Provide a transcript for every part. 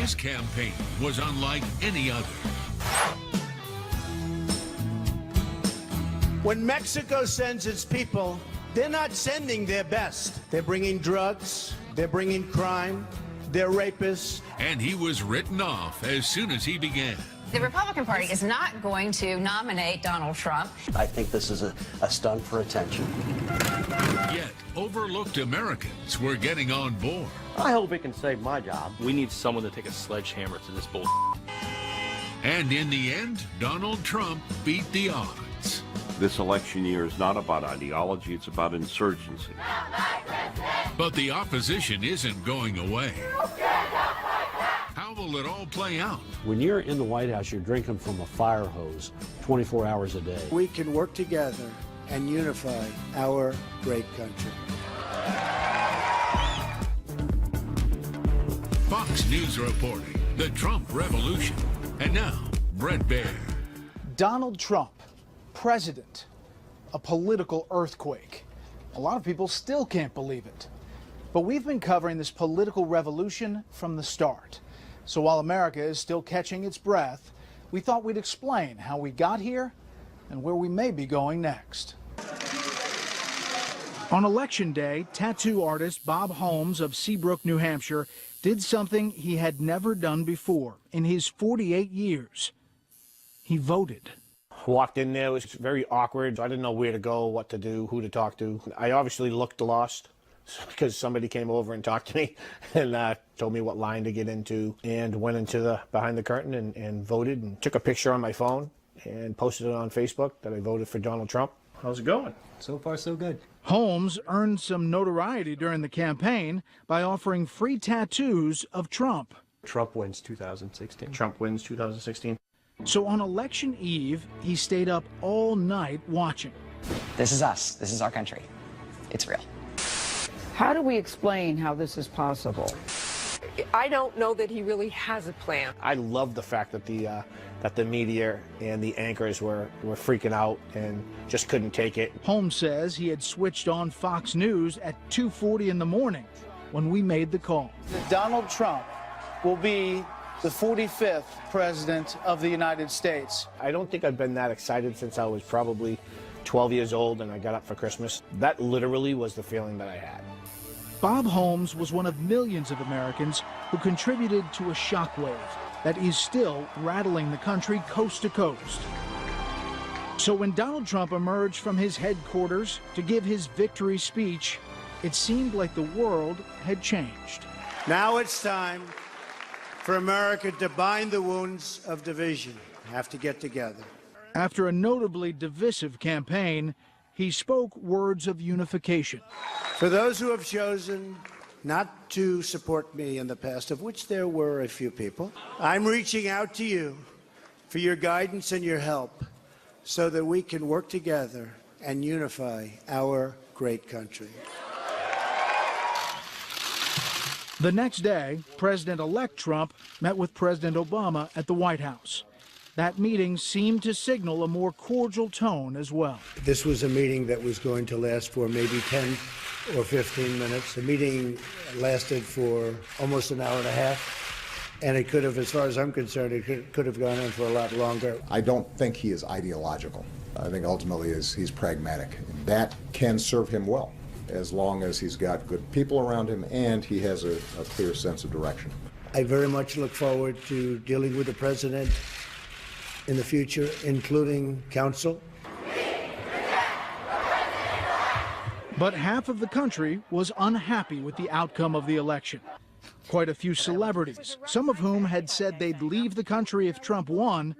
This campaign was unlike any other. When Mexico sends its people, they're not sending their best. They're bringing drugs, they're bringing crime, they're rapists. And he was written off as soon as he began. The Republican Party is not going to nominate Donald Trump. I think this is a stunt for attention. Yet, overlooked Americans were getting on board. I hope it can save my job. We need someone to take a sledgehammer to this bull. And in the end, Donald Trump beat the odds. This election year is not about ideology, it's about insurgency. But the opposition isn't going away. How will it all play out? When you're in the White House, you're drinking from a fire hose 24 hours a day. We can work together and unify our great country. Fox News reporting the Trump revolution. And now, Brett Baer. Donald Trump, president, a political earthquake. A lot of people still can't believe it. But we've been covering this political revolution from the start. So while America is still catching its breath, we thought we'd explain how we got here and where we may be going next. On Election Day, tattoo artist Bob Holmes of Seabrook, New Hampshire, did something he had never done before in his 48 years. He voted. Walked in there, it was very awkward. I didn't know where to go, what to do, who to talk to. I obviously looked lost because somebody came over and talked to me and told me what line to get into, and went into the behind the curtain and voted, and took a picture on my phone and posted it on Facebook that I voted for Donald Trump. How's it going? So far, so good. Holmes earned some notoriety during the campaign by offering free tattoos of Trump. Trump wins 2016. Trump wins 2016. So on election eve, he stayed up all night watching. This is us. This is our country. It's real. How do we explain how this is possible? I don't know that he really has a plan. I love the fact that the media and the anchors were freaking out and just couldn't take it. Holmes says he had switched on Fox News at 2:40 in the morning when we made the call. Donald Trump will be the 45th president of the United States. I don't think I've been that excited since I was probably 12 years old and I got up for Christmas. That literally was the feeling that I had. Bob Holmes was one of millions of Americans who contributed to a shockwave that is still rattling the country coast to coast. So when Donald Trump emerged from his headquarters to give his victory speech, it seemed like the world had changed. Now it's time for America to bind the wounds of division. We have to get together. After a notably divisive campaign, he spoke words of unification. For those who have chosen not to support me in the past, of which there were a few people, I'm reaching out to you for your guidance and your help so that we can work together and unify our great country. The next day, President-elect Trump met with President Obama at the White House. That meeting seemed to signal a more cordial tone as well. This was a meeting that was going to last for maybe 10 or 15 minutes. The meeting lasted for almost an hour and a half, and it could have, as far as I'm concerned, it could have gone on for a lot longer. I don't think he is ideological. I think ultimately he's pragmatic. That can serve him well, as long as he's got good people around him and he has a clear sense of direction. I very much look forward to dealing with the president in the future, including counsel. But half of the country was unhappy with the outcome of the election. Quite a few celebrities, some of whom had said they'd leave the country if Trump won,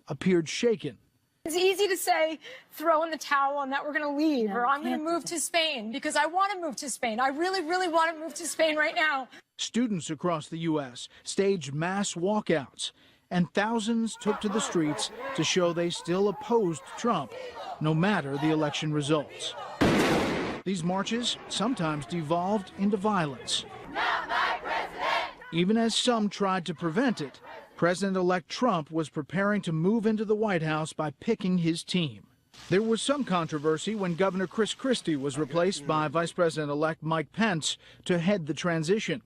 appeared shaken. It's easy to say, throw in the towel and that we're going to leave, or I'm going to move to Spain because I want to move to Spain. I really, really want to move to Spain right now. Students across the U.S. staged mass walkouts, and thousands took to the streets to show they still opposed Trump, no matter the election results. These marches sometimes devolved into violence. Not my president! Even as some tried to prevent it, President-elect Trump was preparing to move into the White House by picking his team. There was some controversy when Governor Chris Christie was replaced by Vice President-elect Mike Pence to head the transition.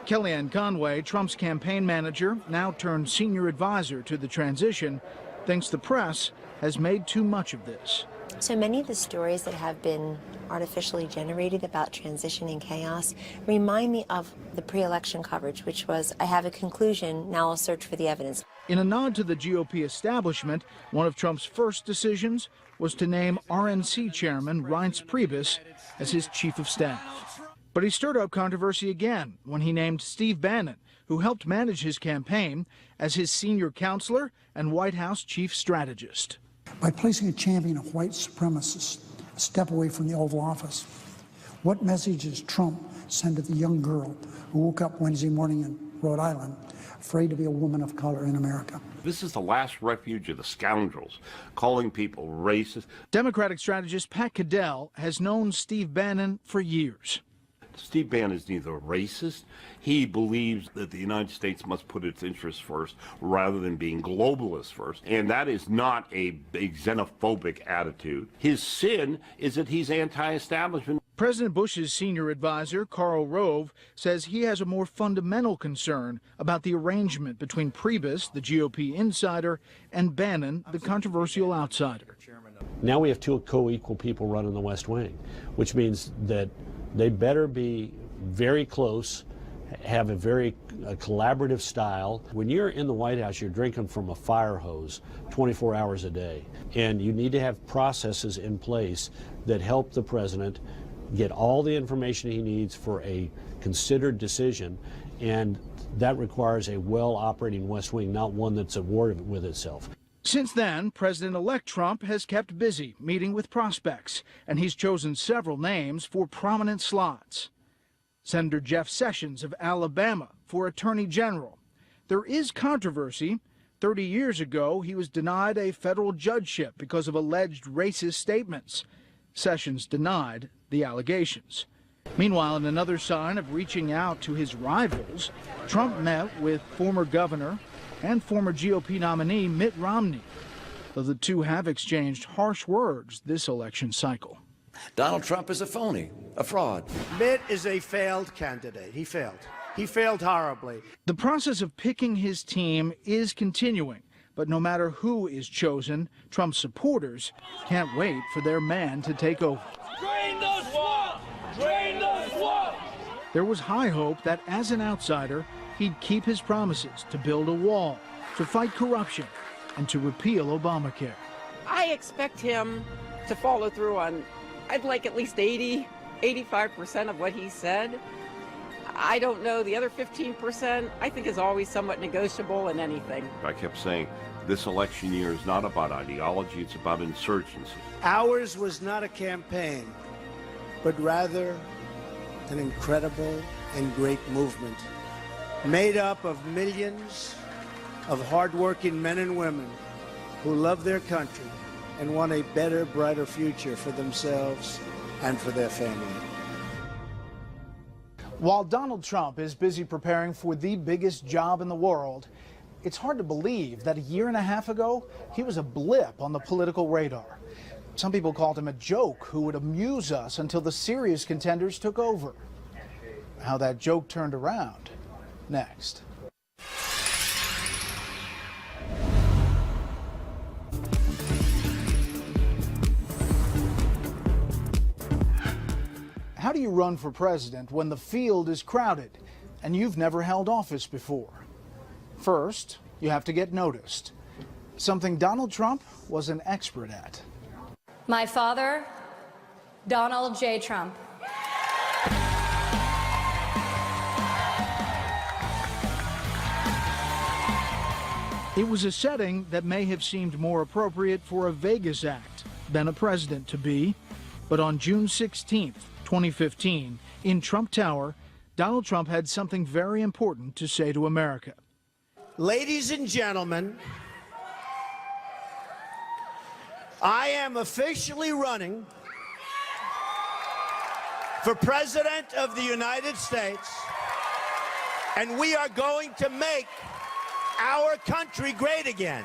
Kellyanne Conway, Trump's campaign manager, now turned senior advisor to the transition, thinks the press has made too much of this. So many of the stories that have been artificially generated about transition and chaos remind me of the pre-election coverage, which was, I have a conclusion, now I'll search for the evidence. In a nod to the GOP establishment, one of Trump's first decisions was to name RNC chairman Reince Priebus as his chief of staff. But he stirred up controversy again when he named Steve Bannon, who helped manage his campaign, as his senior counselor and White House chief strategist. By placing a champion of white supremacists a step away from the Oval Office, what message does Trump send to the young girl who woke up Wednesday morning in Rhode Island afraid to be a woman of color in America? This is the last refuge of the scoundrels, calling people racist. Democratic strategist Pat Caddell has known Steve Bannon for years. Steve Bannon is neither racist. He believes that the United States must put its interests first rather than being globalist first. And that is not a xenophobic attitude. His sin is that he's anti-establishment. President Bush's senior advisor, Karl Rove, says he has a more fundamental concern about the arrangement between Priebus, the GOP insider, and Bannon, the controversial outsider. Now we have two co-equal people running the West Wing, which means that they better be very close, have a very collaborative style. When you're in the White House, you're drinking from a fire hose 24 hours a day. And you need to have processes in place that help the president get all the information he needs for a considered decision. And that requires a well-operating West Wing, not one that's at war with itself. Since then, President-elect Trump has kept busy meeting with prospects, and he's chosen several names for prominent slots. Senator Jeff Sessions of Alabama for Attorney General. There is controversy. 30 years ago, he was denied a federal judgeship because of alleged racist statements. Sessions denied the allegations. Meanwhile, in another sign of reaching out to his rivals, Trump met with former governor and former GOP nominee Mitt Romney, though the two have exchanged harsh words this election cycle. Donald Trump is a phony, a fraud. Mitt is a failed candidate. He failed. He failed horribly. The process of picking his team is continuing, but no matter who is chosen, Trump's supporters can't wait for their man to take over. Drain the swamp! Drain the swamp! There was high hope that as an outsider, he'd keep his promises to build a wall, to fight corruption, and to repeal Obamacare. I expect him to follow through on, I'd like at least 85% of what he said. I don't know, the other 15% I think is always somewhat negotiable in anything. I kept saying, this election year is not about ideology, it's about insurgency. Ours was not a campaign, but rather an incredible and great movement made up of millions of hardworking men and women who love their country and want a better, brighter future for themselves and for their family. While Donald Trump is busy preparing for the biggest job in the world, it's hard to believe that a year and a half ago, he was a blip on the political radar. Some people called him a joke who would amuse us until the serious contenders took over. How that joke turned around, next. How do you run for president when the field is crowded and you've never held office before? First, you have to get noticed, something Donald Trump was an expert at. My father, Donald J. Trump. It was a setting that may have seemed more appropriate for a Vegas act than a president to be, but on June 16th, 2015, in Trump Tower, Donald Trump had something very important to say to America. Ladies and gentlemen, I am officially running for President of the United States, and we are going to make our country great again.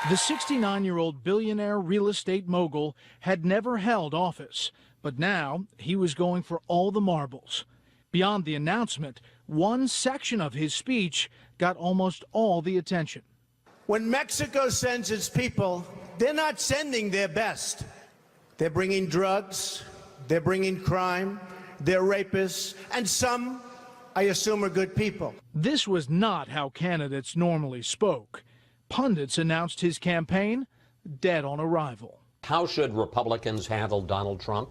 The 69-year-old billionaire real estate mogul had never held office, but now he was going for all the marbles. Beyond the announcement, one section of his speech got almost all the attention. When Mexico sends its people, they're not sending their best. They're bringing drugs, they're bringing crime, they're rapists, and some, I assume, are good people. This was not how candidates normally spoke. Pundits announced his campaign dead on arrival. How should Republicans handle Donald Trump?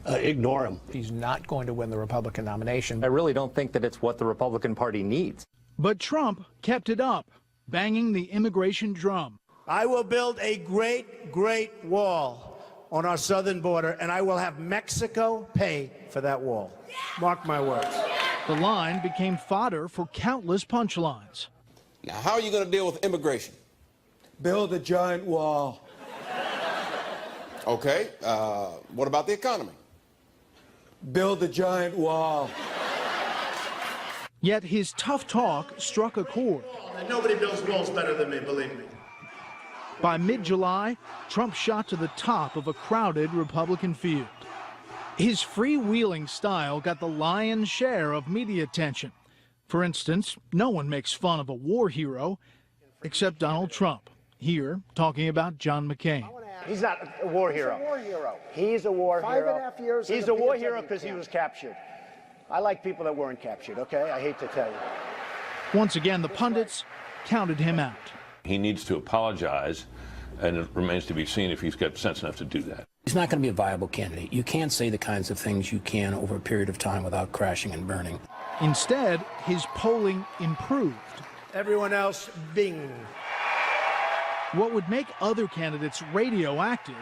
Ignore him. He's not going to win the Republican nomination. I really don't think that it's what the Republican Party needs. But Trump kept it up, banging the immigration drum. I will build a great, great wall on our southern border, and I will have Mexico pay for that wall. Mark my words. The line became fodder for countless punchlines. Now, how are you going to deal with immigration? Build a giant wall. Okay, what about the economy? Build a giant wall. Yet his tough talk struck a chord. And nobody builds walls better than me, believe me. By mid-July, Trump shot to the top of a crowded Republican field. His freewheeling style got the lion's share of media attention. For instance, no one makes fun of a war hero except Donald Trump, here talking about John McCain. He's not a war hero. He's a war hero. 5.5 years. He's a war hero because he was captured. I like people that weren't captured, okay? I hate to tell you. Once again, the pundits counted him out. He needs to apologize, and it remains to be seen if he's got sense enough to do that. He's not going to be a viable candidate. You can't say the kinds of things you can over a period of time without crashing and burning. Instead, his polling improved. Everyone else, bing. What would make other candidates radioactive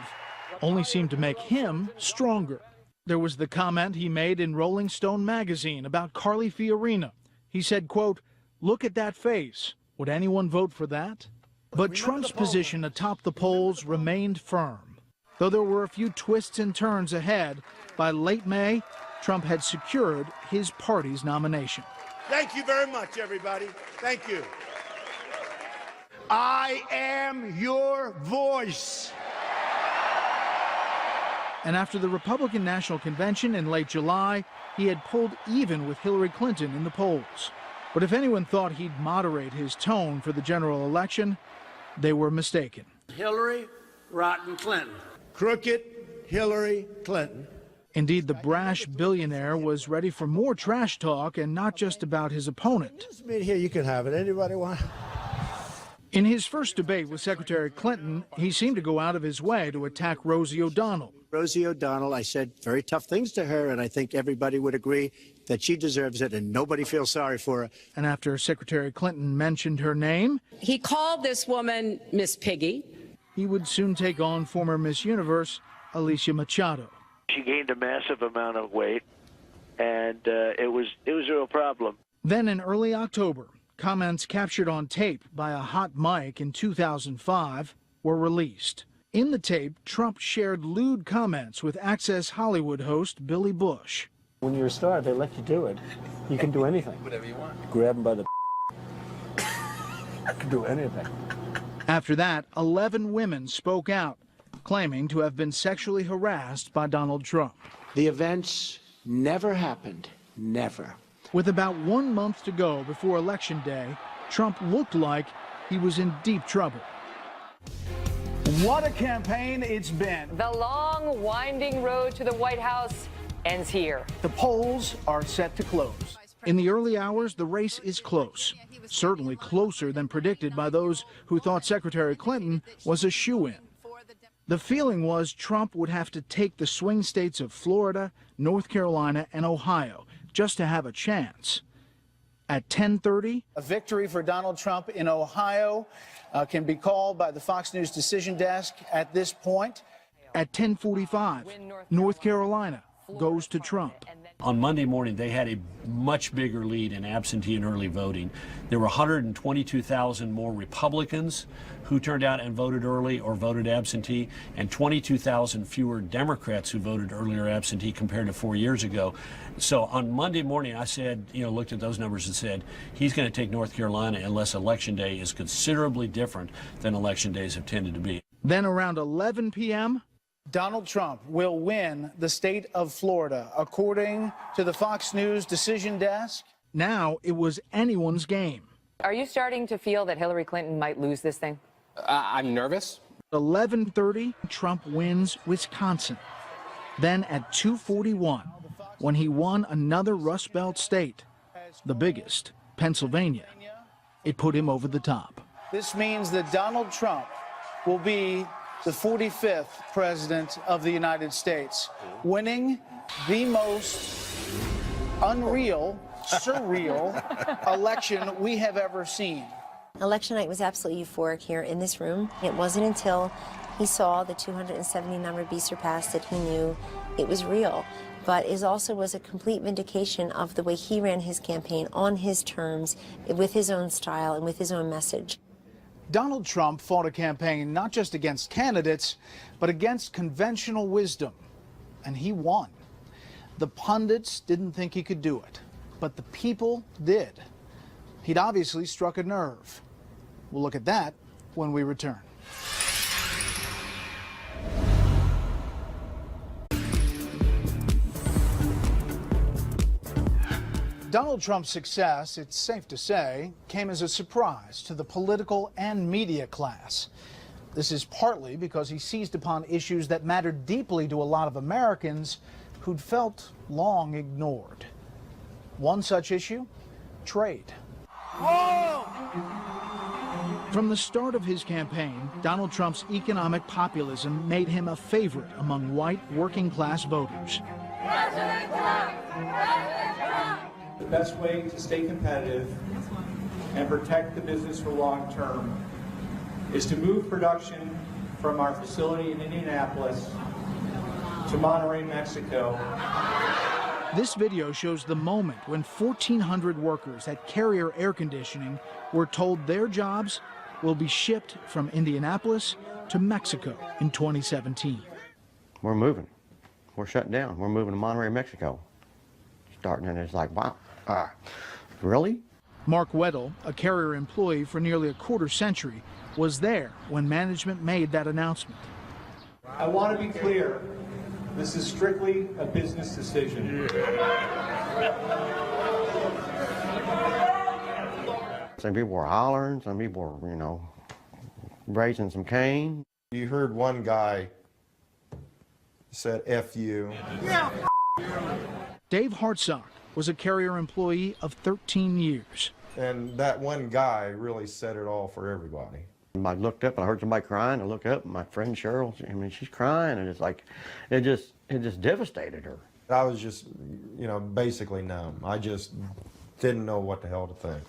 only seemed to make him stronger. There was the comment he made in Rolling Stone magazine about Carly Fiorina. He said, quote, "Look at that face. Would anyone vote for that?" But Trump's position atop the polls remained firm. Though there were a few twists and turns ahead, by late May, Trump had secured his party's nomination. Thank you very much, everybody. Thank you. I am your voice. And after the Republican National Convention in late July, he had pulled even with Hillary Clinton in the polls. But if anyone thought he'd moderate his tone for the general election, they were mistaken. Hillary, rotten Clinton. Crooked Hillary Clinton. Indeed, the brash billionaire was ready for more trash talk and not just about his opponent. Here, you can have it. Anybody want? In his first debate with Secretary Clinton, he seemed to go out of his way to attack Rosie O'Donnell. Rosie O'Donnell, I said very tough things to her, and I think everybody would agree that she deserves it, and nobody feels sorry for her. And after Secretary Clinton mentioned her name, He called this woman Miss Piggy. he would soon take on former Miss Universe, Alicia Machado. She gained a massive amount of weight, and it was a real problem. Then in early October, comments captured on tape by a hot mic in 2005 were released. In the tape, Trump shared lewd comments with Access Hollywood host Billy Bush. When you're a star, they let you do it. You can do anything. Whatever you want. Grab them by the I can do anything. After that, 11 women spoke out, claiming to have been sexually harassed by Donald Trump. The events never happened. Never. With about 1 month to go before Election Day, Trump looked like he was in deep trouble. What a campaign it's been. The long, winding road to the White House ends here. The polls are set to close. In the early hours, the race is close, certainly closer than predicted by those who thought Secretary Clinton was a shoo-in. The feeling was Trump would have to take the swing states of Florida, North Carolina, and Ohio just to have a chance. At 10:30, a victory for Donald Trump in Ohio can be called by the Fox News decision desk at this point. At 10:45, North Carolina goes to Trump. On Monday morning, they had a much bigger lead in absentee and early voting. There were 122,000 more Republicans who turned out and voted early or voted absentee, and 22,000 fewer Democrats who voted early or absentee compared to 4 years ago. So on Monday morning, I said, looked at those numbers and said, he's going to take North Carolina unless Election Day is considerably different than Election days have tended to be. Then around 11 p.m., Donald Trump will win the state of Florida, according to the Fox News decision desk. Now it was anyone's game. Are you starting to feel that Hillary Clinton might lose this thing? I'm nervous. 11:30, Trump wins Wisconsin. Then at 2:41, when he won another Rust Belt state, the biggest, Pennsylvania, it put him over the top. This means that Donald Trump will be the 45th president of the United States, winning the most unreal, surreal election we have ever seen. Election night was absolutely euphoric here in this room. It wasn't until he saw the 270 number be surpassed that he knew it was real. But it also was a complete vindication of the way he ran his campaign on his terms, with his own style and with his own message. Donald Trump fought a campaign not just against candidates, but against conventional wisdom, and he won. The pundits didn't think he could do it, but the people did. He'd obviously struck a nerve. We'll look at that when we return. Donald Trump's success, it's safe to say, came as a surprise to the political and media class. This is partly because he seized upon issues that mattered deeply to a lot of Americans who'd felt long ignored. One such issue, trade. Whoa! From the start of his campaign, Donald Trump's economic populism made him a favorite among white working-class voters. President Trump! President Trump! The best way to stay competitive and protect the business for long term is to move production from our facility in Indianapolis to Monterrey, Mexico. This video shows the moment when 1,400 workers at Carrier Air Conditioning were told their jobs will be shipped from Indianapolis to Mexico in 2017. We're moving. We're shutting down. We're moving to Monterrey, Mexico. Starting, and it's like, wow, really? Mark Weddle, a Carrier employee for nearly a quarter century, was there when management made that announcement. I want to be clear. This is strictly a business decision. Some people were hollering, some people were, raising some cane. You heard one guy said, F you. Yeah. Dave Hartsock was a Carrier employee of 13 years. And that one guy really said it all for everybody. I looked up and I heard somebody crying. I looked up and my friend Cheryl, she's crying, and it's like, it just devastated her. I was just, basically numb. I just didn't know what the hell to think.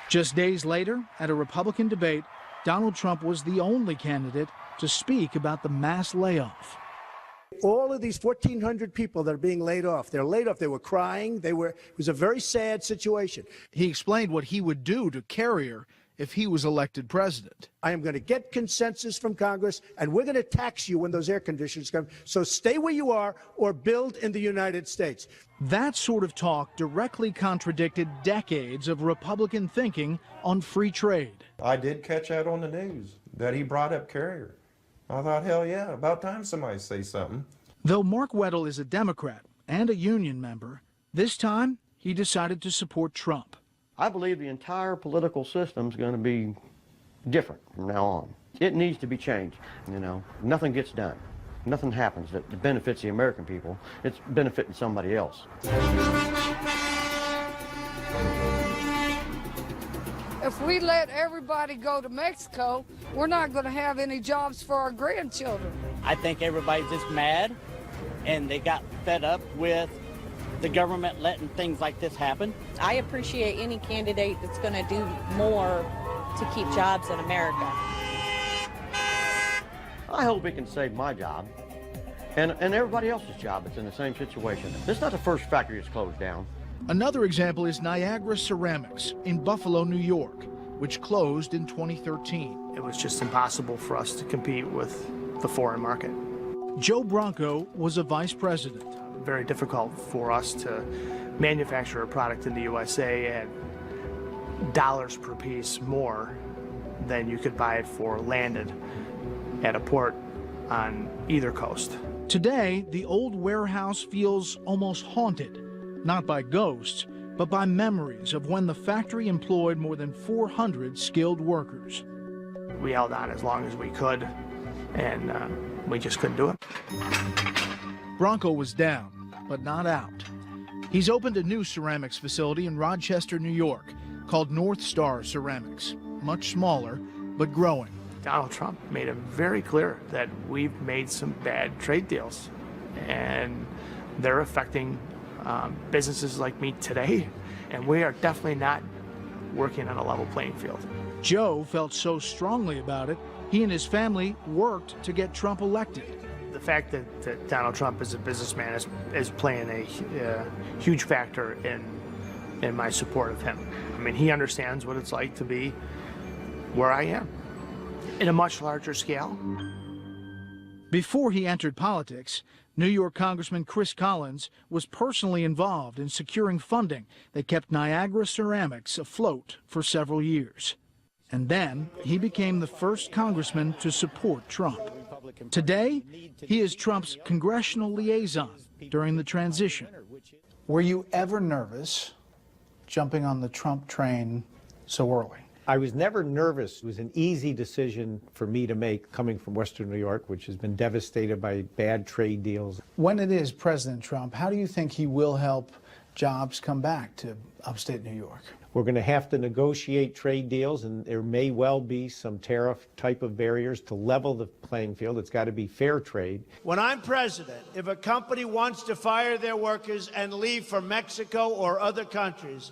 Just days later, at a Republican debate, Donald Trump was the only candidate to speak about the mass layoff. All of these 1,400 people that are being laid off, they're laid off. They were crying. It was a very sad situation. He explained what he would do to Carrier if he was elected president. I am going to get consensus from Congress, and we're going to tax you when those air conditioners come. So stay where you are or build in the United States. That sort of talk directly contradicted decades of Republican thinking on free trade. I did catch out on the news that he brought up Carrier. I thought, hell yeah, about time somebody say something. Though Mark Weddle is a Democrat and a union member, this time he decided to support Trump. I believe the entire political system is going to be different from now on. It needs to be changed. Nothing gets done. Nothing happens that benefits the American people. It's benefiting somebody else. If we let everybody go to Mexico, we're not going to have any jobs for our grandchildren. I think everybody's just mad, and they got fed up with the government letting things like this happen. I appreciate any candidate that's going to do more to keep jobs in America. I hope it can save my job and everybody else's job that's in the same situation. This is not the first factory that's closed down. Another example is Niagara Ceramics in Buffalo, New York, which closed in 2013. It was just impossible for us to compete with the foreign market. Joe Bronco was a vice president. Very difficult for us to manufacture a product in the USA at dollars per piece more than you could buy it for landed at a port on either coast. Today, the old warehouse feels almost haunted, not by ghosts, but by memories of when the factory employed more than 400 skilled workers. We held on as long as we could, and we just couldn't do it. Bronco was down, but not out. He's opened a new ceramics facility in Rochester, New York, called North Star Ceramics. Much smaller, but growing. Donald Trump made it very clear that we've made some bad trade deals, and they're affecting businesses like me today, and we are definitely not working on a level playing field. Joe felt so strongly about it, he and his family worked to get Trump elected. The fact that Donald Trump is a businessman is playing a huge factor in my support of him. I mean, he understands what it's like to be where I am, in a much larger scale. Before he entered politics, New York Congressman Chris Collins was personally involved in securing funding that kept Niagara Ceramics afloat for several years. And then he became the first congressman to support Trump. Today, he is Trump's congressional liaison during the transition. Were you ever nervous jumping on the Trump train so early? I was never nervous. It was an easy decision for me to make coming from Western New York, which has been devastated by bad trade deals. When it is President Trump, how do you think he will help jobs come back to upstate New York? We're going to have to negotiate trade deals, and there may well be some tariff type of barriers to level the playing field. It's got to be fair trade. When I'm president, if a company wants to fire their workers and leave for Mexico or other countries,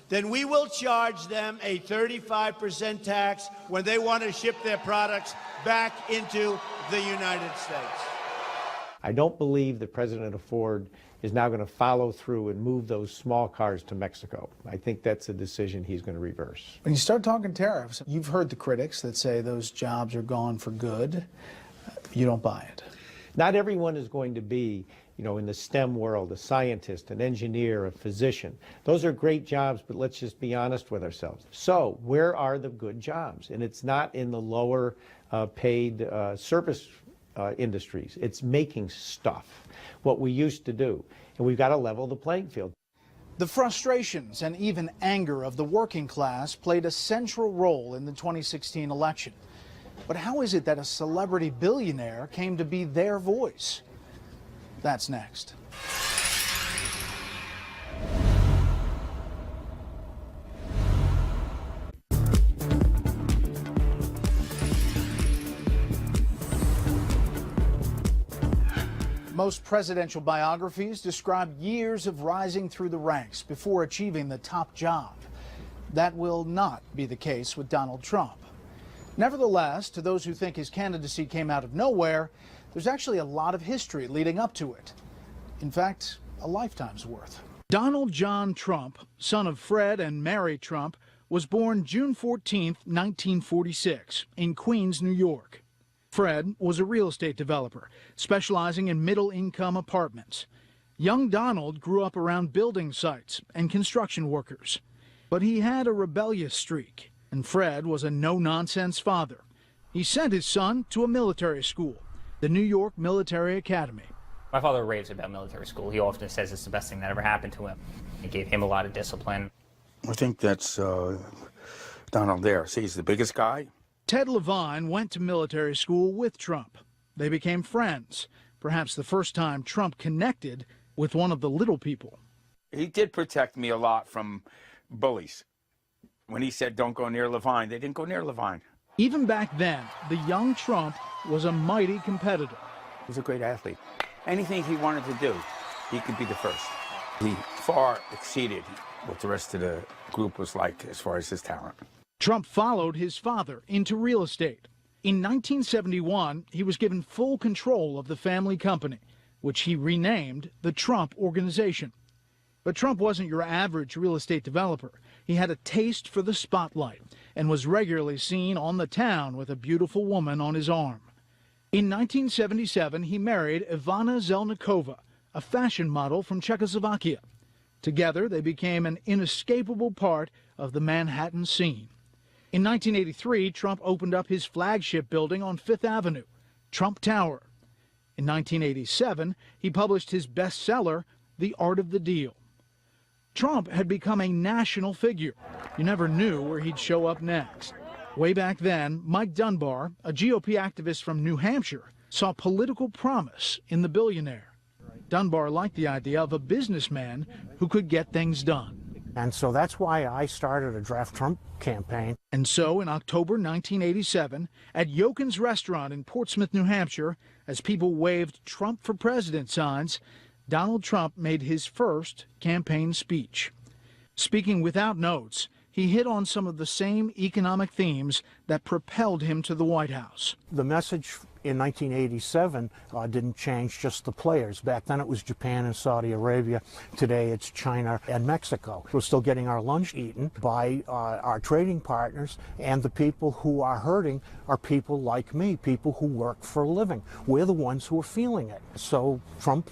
then we will charge them a 35% tax when they want to ship their products back into the United States. I don't believe that President Ford is now going to follow through and move those small cars to Mexico. I think that's a decision he's going to reverse. When you start talking tariffs, you've heard the critics that say those jobs are gone for good. You don't buy it. Not everyone is going to be, in the STEM world, a scientist, an engineer, a physician. Those are great jobs, but let's just be honest with ourselves. So where are the good jobs? And it's not in the lower paid service industries. It's making stuff, what we used to do. And we've got to level the playing field. The frustrations and even anger of the working class played a central role in the 2016 election. But how is it that a celebrity billionaire came to be their voice? That's next. Most presidential biographies describe years of rising through the ranks before achieving the top job. That will not be the case with Donald Trump. Nevertheless, to those who think his candidacy came out of nowhere, there's actually a lot of history leading up to it. In fact, a lifetime's worth. Donald John Trump, son of Fred and Mary Trump, was born June 14, 1946, in Queens, New York. Fred was a real estate developer, specializing in middle-income apartments. Young Donald grew up around building sites and construction workers. But he had a rebellious streak, and Fred was a no-nonsense father. He sent his son to a military school, the New York Military Academy. My father raves about military school. He often says it's the best thing that ever happened to him. It gave him a lot of discipline. I think that's Donald there. See, he's the biggest guy. Ted Levine went to military school with Trump. They became friends, perhaps the first time Trump connected with one of the little people. He did protect me a lot from bullies. When he said, don't go near Levine, they didn't go near Levine. Even back then, the young Trump was a mighty competitor. He was a great athlete. Anything he wanted to do, he could be the first. He far exceeded what the rest of the group was like as far as his talent. Trump followed his father into real estate. In 1971, he was given full control of the family company, which he renamed the Trump Organization. But Trump wasn't your average real estate developer. He had a taste for the spotlight and was regularly seen on the town with a beautiful woman on his arm. In 1977, he married Ivana Zelnikova, a fashion model from Czechoslovakia. Together, they became an inescapable part of the Manhattan scene. In 1983, Trump opened up his flagship building on Fifth Avenue, Trump Tower. In 1987, he published his bestseller, The Art of the Deal. Trump had become a national figure. You never knew where he'd show up next. Way back then, Mike Dunbar, a GOP activist from New Hampshire, saw political promise in the billionaire. Dunbar liked the idea of a businessman who could get things done. And so that's why I started a Draft Trump campaign. And so in October 1987, at Yokin's restaurant in Portsmouth, New Hampshire, as people waved Trump for president signs, Donald Trump made his first campaign speech. Speaking without notes, he hit on some of the same economic themes that propelled him to the White House. The message in 1987 didn't change, just the players. Back then it was Japan and Saudi Arabia. Today it's China and Mexico. We're still getting our lunch eaten by our trading partners, and the people who are hurting are people like me, people who work for a living. We're the ones who are feeling it. So Trump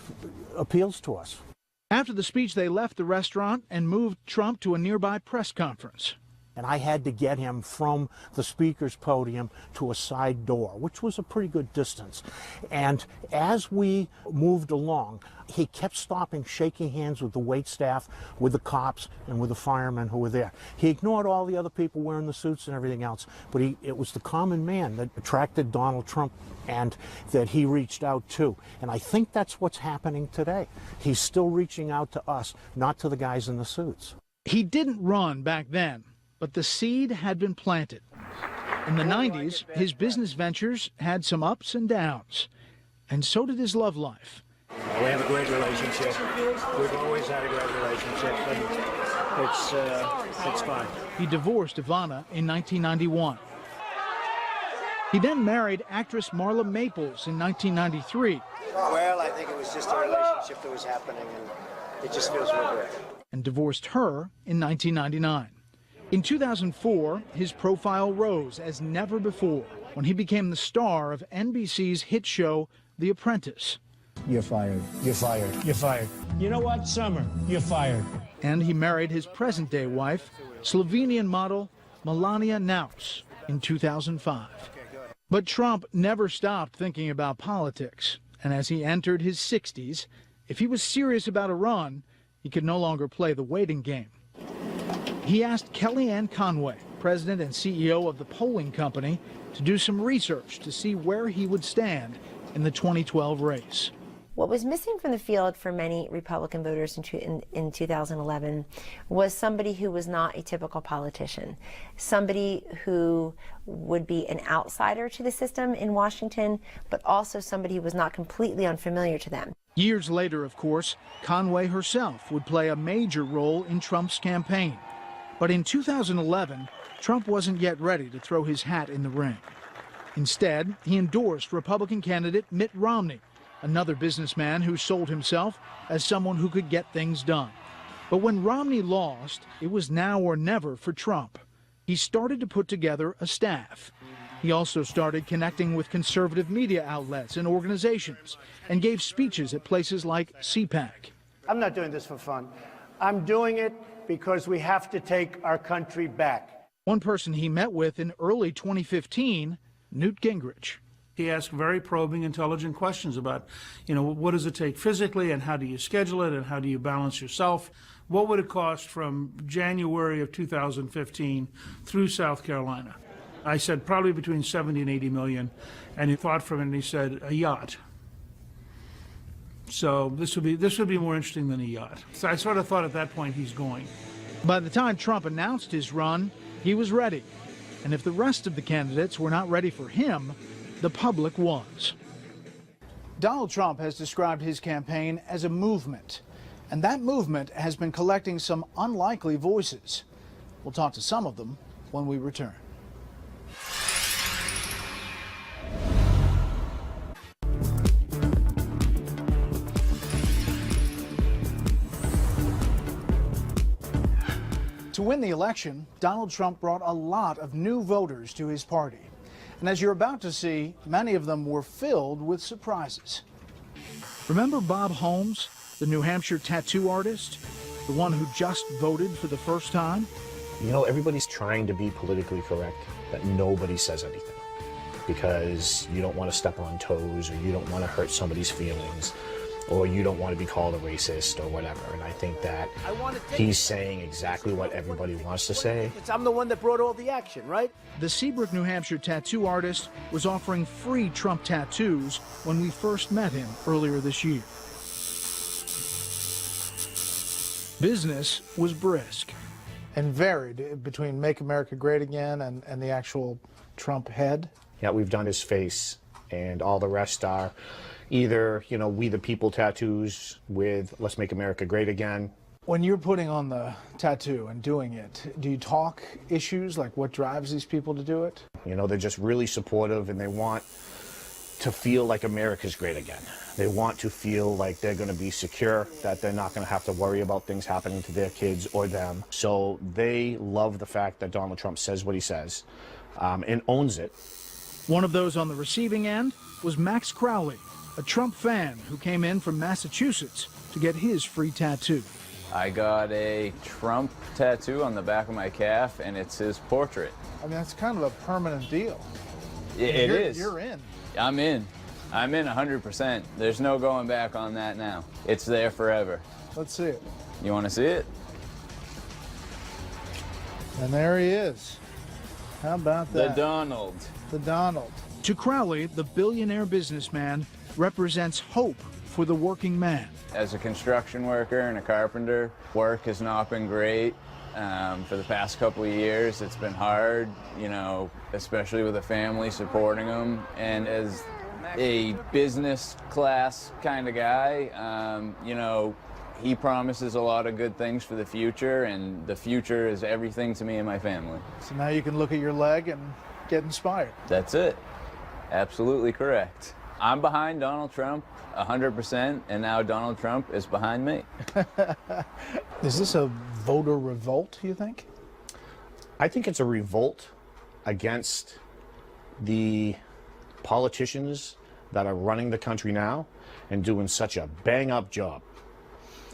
appeals to us. After the speech, they left the restaurant and moved Trump to a nearby press conference. And I had to get him from the speaker's podium to a side door, which was a pretty good distance. And as we moved along, he kept stopping, shaking hands with the waitstaff, with the cops, and with the firemen who were there. He ignored all the other people wearing the suits and everything else, but it was the common man that attracted Donald Trump and that he reached out to. And I think that's what's happening today. He's still reaching out to us, not to the guys in the suits. He didn't run back then, but the seed had been planted. In the 90s, his business ventures had some ups and downs, and so did his love life. We have a great relationship. We've always had a great relationship, and it's fine. He divorced Ivana in 1991. He then married actress Marla Maples in 1993. Well, I think it was just a relationship that was happening, and it just feels real good. And divorced her in 1999. In 2004, his profile rose as never before when he became the star of NBC's hit show, The Apprentice. You're fired. You're fired. You're fired. You know what, Summer? You're fired. And he married his present-day wife, Slovenian model Melania Naus, in 2005. But Trump never stopped thinking about politics, and as he entered his 60s, if he was serious about a run, he could no longer play the waiting game. He asked Kellyanne Conway, president and CEO of the polling company, to do some research to see where he would stand in the 2012 race. What was missing from the field for many Republican voters in 2011 was somebody who was not a typical politician, somebody who would be an outsider to the system in Washington, but also somebody who was not completely unfamiliar to them. Years later, of course, Conway herself would play a major role in Trump's campaign. But in 2011, Trump wasn't yet ready to throw his hat in the ring. Instead, he endorsed Republican candidate Mitt Romney, another businessman who sold himself as someone who could get things done. But when Romney lost, it was now or never for Trump. He started to put together a staff. He also started connecting with conservative media outlets and organizations and gave speeches at places like CPAC. I'm not doing this for fun. I'm doing it because we have to take our country back. One person he met with in early 2015, Newt Gingrich. He asked very probing, intelligent questions about, what does it take physically and how do you schedule it and how do you balance yourself? What would it cost from January of 2015 through South Carolina? I said probably between 70 and 80 million, and he thought from it and he said a yacht. So this would be more interesting than a yacht. So I sort of thought at that point he's going. By the time Trump announced his run, he was ready. And if the rest of the candidates were not ready for him, the public was. Donald Trump has described his campaign as a movement, and that movement has been collecting some unlikely voices. We'll talk to some of them when we return. To win the election, Donald Trump brought a lot of new voters to his party. And as you're about to see, many of them were filled with surprises. Remember Bob Holmes, the New Hampshire tattoo artist, the one who just voted for the first time? Everybody's trying to be politically correct, but nobody says anything. because you don't want to step on toes, or you don't want to hurt somebody's feelings, or you don't want to be called a racist or whatever. And I think that he's saying exactly what everybody wants to say. I'm the one that brought all the action, right? The Seabrook, New Hampshire tattoo artist was offering free Trump tattoos when we first met him earlier this year. Business was brisk. And varied between Make America Great Again and the actual Trump head. Yeah, we've done his face, and all the rest are either, you know, We the People tattoos with Let's Make America Great Again. When you're putting on the tattoo and doing it, do you talk issues like what drives these people to do it? You know, they're just really supportive, and they want to feel like America's great again. They want to feel like they're going to be secure, that they're not going to have to worry about things happening to their kids or them. So they love the fact that Donald Trump says what he says and owns it. One of those on the receiving end was Max Crowley, a Trump fan who came in from Massachusetts to get his free tattoo. I got a Trump tattoo on the back of my calf, and it's his portrait. I mean, that's kind of a permanent deal. It is. You're in. I'm in. I'm in 100%. There's no going back on that now. It's there forever. Let's see it. You want to see it? And there he is. How about that? The Donald. The Donald. To Crowley, the billionaire businessman represents hope for the working man. As a construction worker and a carpenter, work has not been great. For the past couple of years, it's been hard, you know, especially with a family supporting them. And as a business class kind of guy, you know, he promises a lot of good things for the future, and the future is everything to me and my family. So now you can look at your leg and get inspired. That's it. Absolutely correct. I'm behind Donald Trump 100%, and now Donald Trump is behind me. Is this a voter revolt, you think? I think it's a revolt against the politicians that are running the country now and doing such a bang-up job.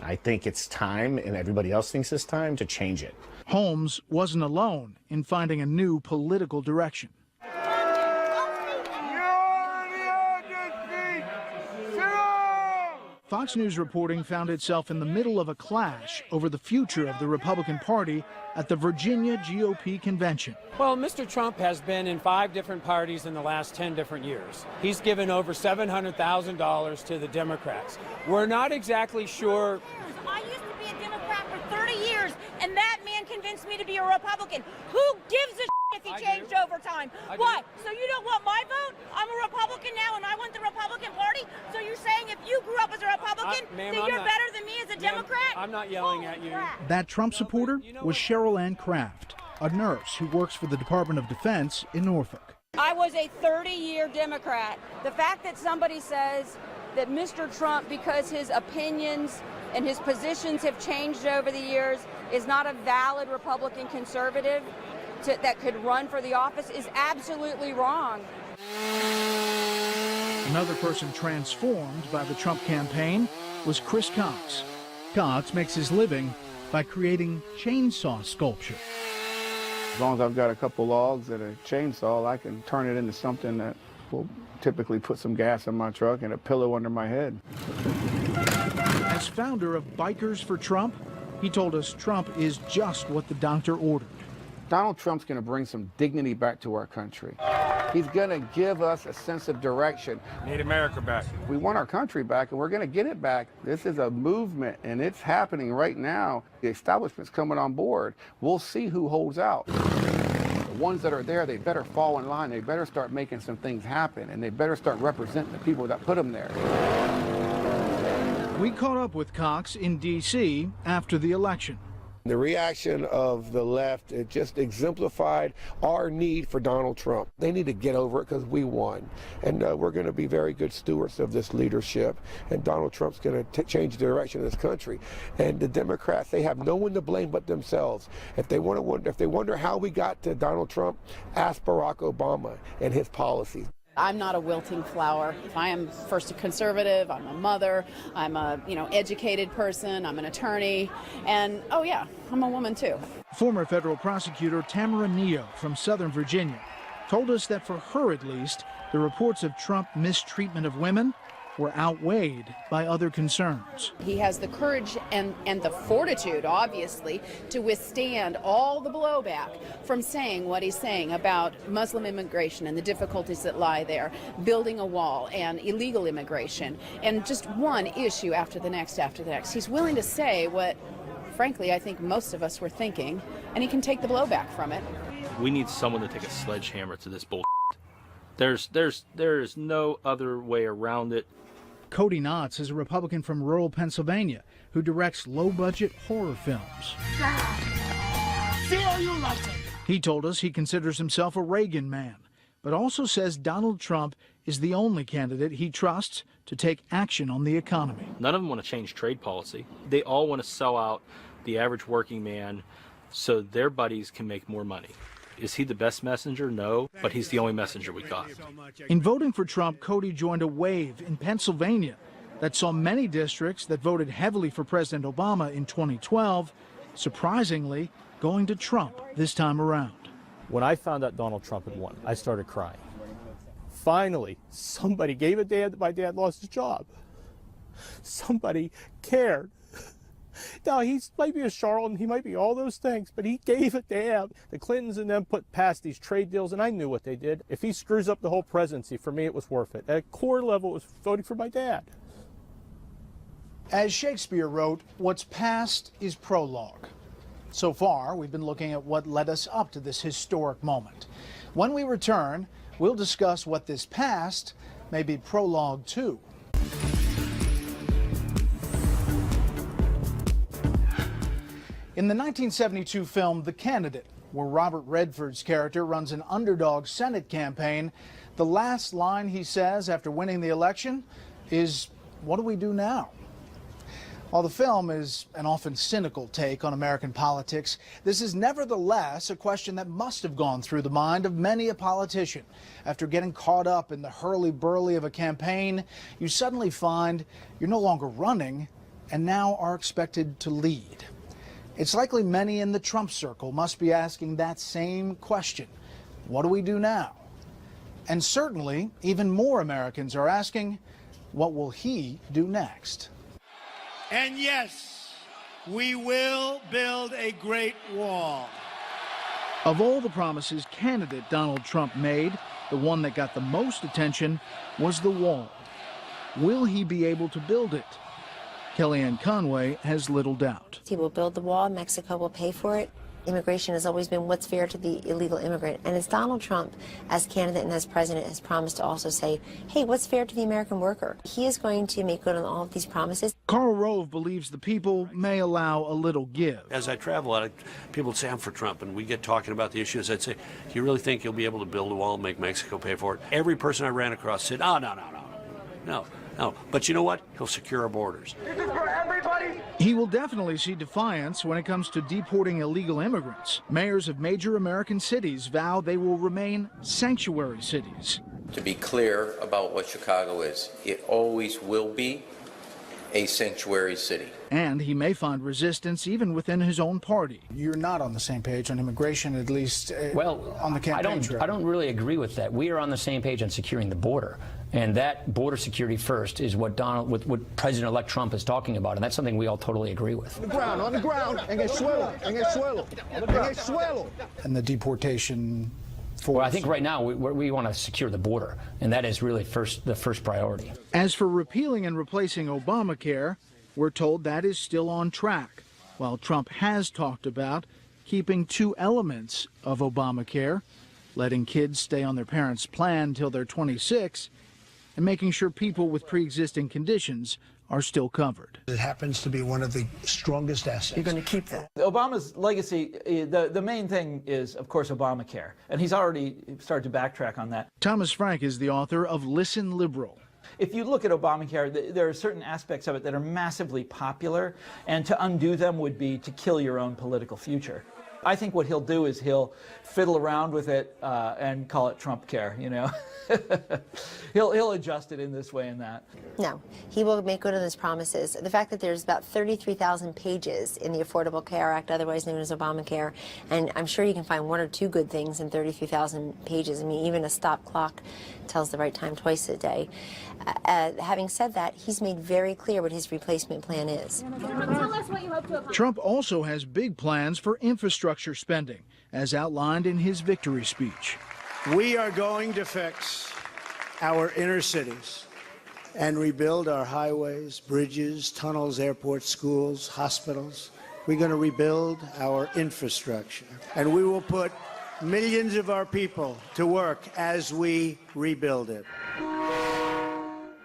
I think it's time, and everybody else thinks it's time, to change it. Holmes wasn't alone in finding a new political direction. Fox News reporting found itself in the middle of a clash over the future of the Republican Party at the Virginia GOP convention. Well, Mr. Trump has been in 5 different parties in the last 10 different years. He's given over $700,000 to the Democrats. We're not exactly sure. I used to be a Democrat for 30 years, and that man convinced me to be a Republican. Who gives a if he changed over time? What? So you don't want my vote? I'm a Republican now, and I want the Republican Party? So you're saying if you grew up as a Republican, then you're better than me as a Democrat? I'm not yelling at you. That Trump supporter was Cheryl Ann Kraft, a nurse who works for the Department of Defense in Norfolk. I was a 30-year Democrat. The fact that somebody says that Mr. Trump, because his opinions and his positions have changed over the years, is not a valid Republican conservative that could run for the office is absolutely wrong. Another person transformed by the Trump campaign was Chris Cox. Cox makes his living by creating chainsaw sculpture. As long as I've got a couple logs and a chainsaw, I can turn it into something that will typically put some gas in my truck and a pillow under my head. As founder of Bikers for Trump, he told us Trump is just what the doctor ordered. Donald Trump's going to bring some dignity back to our country. He's going to give us a sense of direction. Need America back. We want our country back, and we're going to get it back. This is a movement, and it's happening right now. The establishment's coming on board. We'll see who holds out. The ones that are there, they better fall in line. They better start making some things happen, and they better start representing the people that put them there. We caught up with Cox in D.C. after the election. The reaction of the left, it just exemplified our need for Donald Trump. They need to get over it because we won. And we're going to be very good stewards of this leadership. And Donald Trump's going to change the direction of this country. And the Democrats, they have no one to blame but themselves. If they wonder how we got to Donald Trump, ask Barack Obama and his policies. I'm not a wilting flower. I am first a conservative, I'm a mother, I'm a educated person, I'm an attorney, and oh yeah, I'm a woman too. Former federal prosecutor Tamara Neo from Southern Virginia told us that for her at least, the reports of Trump mistreatment of women were outweighed by other concerns. He has the courage and the fortitude, obviously, to withstand all the blowback from saying what he's saying about Muslim immigration and the difficulties that lie there, building a wall and illegal immigration, and just one issue after the next after the next. He's willing to say what, frankly, I think most of us were thinking, and he can take the blowback from it. We need someone to take a sledgehammer to this bull. There is no other way around it. Cody Knotts is a Republican from rural Pennsylvania who directs low-budget horror films. He told us he considers himself a Reagan man, but also says Donald Trump is the only candidate he trusts to take action on the economy. None of them want to change trade policy. They all want to sell out the average working man so their buddies can make more money. Is he the best messenger? No, but he's the only messenger we got. In voting for Trump, Cody joined a wave in Pennsylvania that saw many districts that voted heavily for President Obama in 2012, surprisingly, going to Trump this time around. When I found out Donald Trump had won, I started crying. Finally, somebody gave a damn that my dad lost his job. Somebody cared. Now, he might be a charlatan, he might be all those things, but he gave a damn. The Clintons and them put past these trade deals, and I knew what they did. If he screws up the whole presidency, for me, it was worth it. At a core level, it was voting for my dad. As Shakespeare wrote, what's past is prologue. So far, we've been looking at what led us up to this historic moment. When we return, we'll discuss what this past may be prologue to. In the 1972 film The Candidate, where Robert Redford's character runs an underdog Senate campaign, the last line he says after winning the election is, "What do we do now?" While the film is an often cynical take on American politics, this is nevertheless a question that must have gone through the mind of many a politician. After getting caught up in the hurly-burly of a campaign, you suddenly find you're no longer running and now are expected to lead. It's likely many in the Trump circle must be asking that same question. What do we do now? And certainly, even more Americans are asking, what will he do next? And yes, we will build a great wall. Of all the promises candidate Donald Trump made, the one that got the most attention was the wall. Will he be able to build it? Kellyanne Conway has little doubt. He will build the wall. Mexico will pay for it. Immigration has always been what's fair to the illegal immigrant. And as Donald Trump, as candidate and as president, has promised to also say, hey, what's fair to the American worker? He is going to make good on all of these promises. Karl Rove believes the people may allow a little give. As I travel, people would say, I'm for Trump, and we get talking about the issues. I'd say, do you really think you'll be able to build a wall and make Mexico pay for it? Every person I ran across said, oh, no. But you know what? He'll secure our borders. This is for everybody. He will definitely see defiance when it comes to deporting illegal immigrants. Mayors of major American cities vow they will remain sanctuary cities. To be clear about what Chicago is, it always will be a sanctuary city. And he may find resistance even within his own party. You're not on the same page on immigration, at least on the campaign trail. I don't really agree with that. We are on the same page on securing the border. And that border security first is what what President-elect Trump is talking about, and that's something we all totally agree with. On the ground, en el suelo. And the deportation force. Well, I think right now we want to secure the border, and that is really the first priority. As for repealing and replacing Obamacare, we're told that is still on track, while Trump has talked about keeping two elements of Obamacare, letting kids stay on their parents' plan till they're 26, and making sure people with pre-existing conditions are still covered. It happens to be one of the strongest assets. You're going to keep that. Obama's legacy, the main thing is, of course, Obamacare, and he's already started to backtrack on that. Thomas Frank is the author of Listen Liberal. If you look at Obamacare, there are certain aspects of it that are massively popular, and to undo them would be to kill your own political future. I think what he'll do is he'll fiddle around with it and call it Trump care, you know. He'll adjust it in this way and that. No, he will make good on his promises. The fact that there's about 33,000 pages in the Affordable Care Act, otherwise known as Obamacare, and I'm sure you can find one or two good things in 33,000 pages. I mean, even a stop clock tells the right time twice a day. Having said that, he's made very clear what his replacement plan is. Tell us what you hope to accomplish. Trump also has big plans for infrastructure spending, as outlined in his victory speech. We are going to fix our inner cities and rebuild our highways, bridges, tunnels, airports, schools, hospitals. We're going to rebuild our infrastructure, and we will put millions of our people to work as we rebuild it.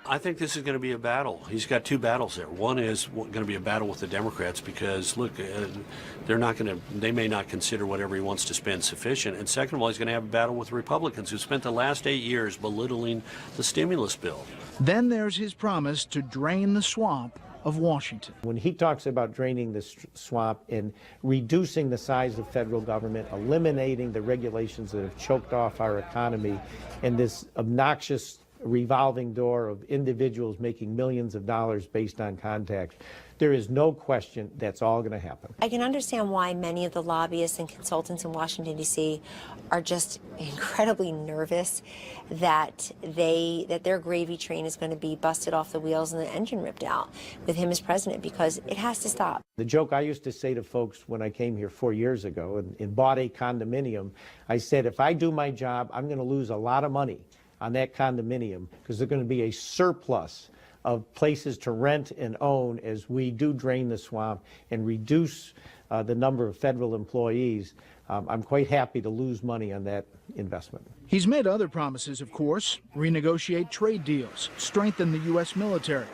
I think this is going to be a battle. He's got two battles there. One is going to be a battle with the Democrats because, look, they may not consider whatever he wants to spend sufficient. And second of all, he's going to have a battle with Republicans who spent the last 8 years belittling the stimulus bill. Then there's his promise to drain the swamp of Washington. When he talks about draining the swamp and reducing the size of federal government, eliminating the regulations that have choked off our economy, and this obnoxious revolving door of individuals making millions of dollars based on contacts, there is no question that's all going to happen. I can understand why many of the lobbyists and consultants in Washington, D.C. are just incredibly nervous that their gravy train is going to be busted off the wheels and the engine ripped out with him as president, because it has to stop. The joke I used to say to folks when I came here 4 years ago and bought a condominium, I said, if I do my job, I'm going to lose a lot of money on that condominium because there's going to be a surplus of places to rent and own as we do drain the swamp and reduce the number of federal employees. I'm quite happy to lose money on that investment. He's made other promises, of course: renegotiate trade deals, strengthen the U.S. military,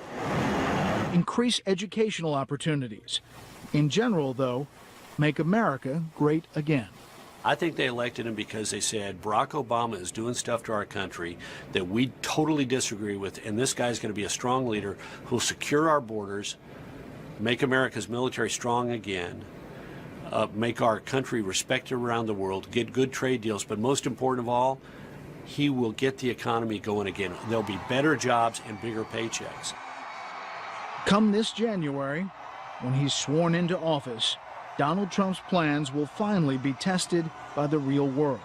increase educational opportunities. In general, though, make America great again. I think they elected him because they said Barack Obama is doing stuff to our country that we totally disagree with, and this guy's going to be a strong leader who'll secure our borders, make America's military strong again, make our country respected around the world, get good trade deals, but most important of all, he will get the economy going again. There'll be better jobs and bigger paychecks. Come this January, when he's sworn into office, Donald Trump's plans will finally be tested by the real world.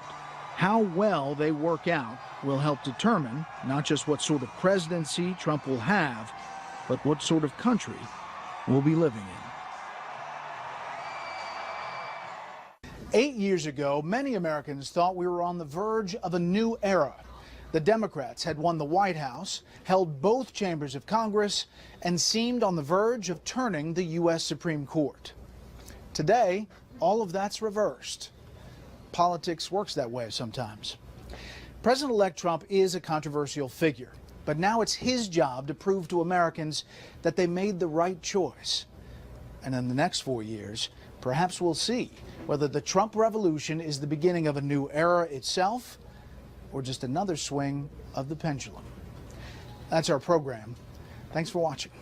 How well they work out will help determine not just what sort of presidency Trump will have, but what sort of country we'll be living in. 8 years ago, many Americans thought we were on the verge of a new era. The Democrats had won the White House, held both chambers of Congress, and seemed on the verge of turning the U.S. Supreme Court. Today, all of that's reversed. Politics works that way sometimes. President-elect Trump is a controversial figure, but now it's his job to prove to Americans that they made the right choice. And in the next 4 years, perhaps we'll see whether the Trump revolution is the beginning of a new era itself or just another swing of the pendulum. That's our program. Thanks for watching.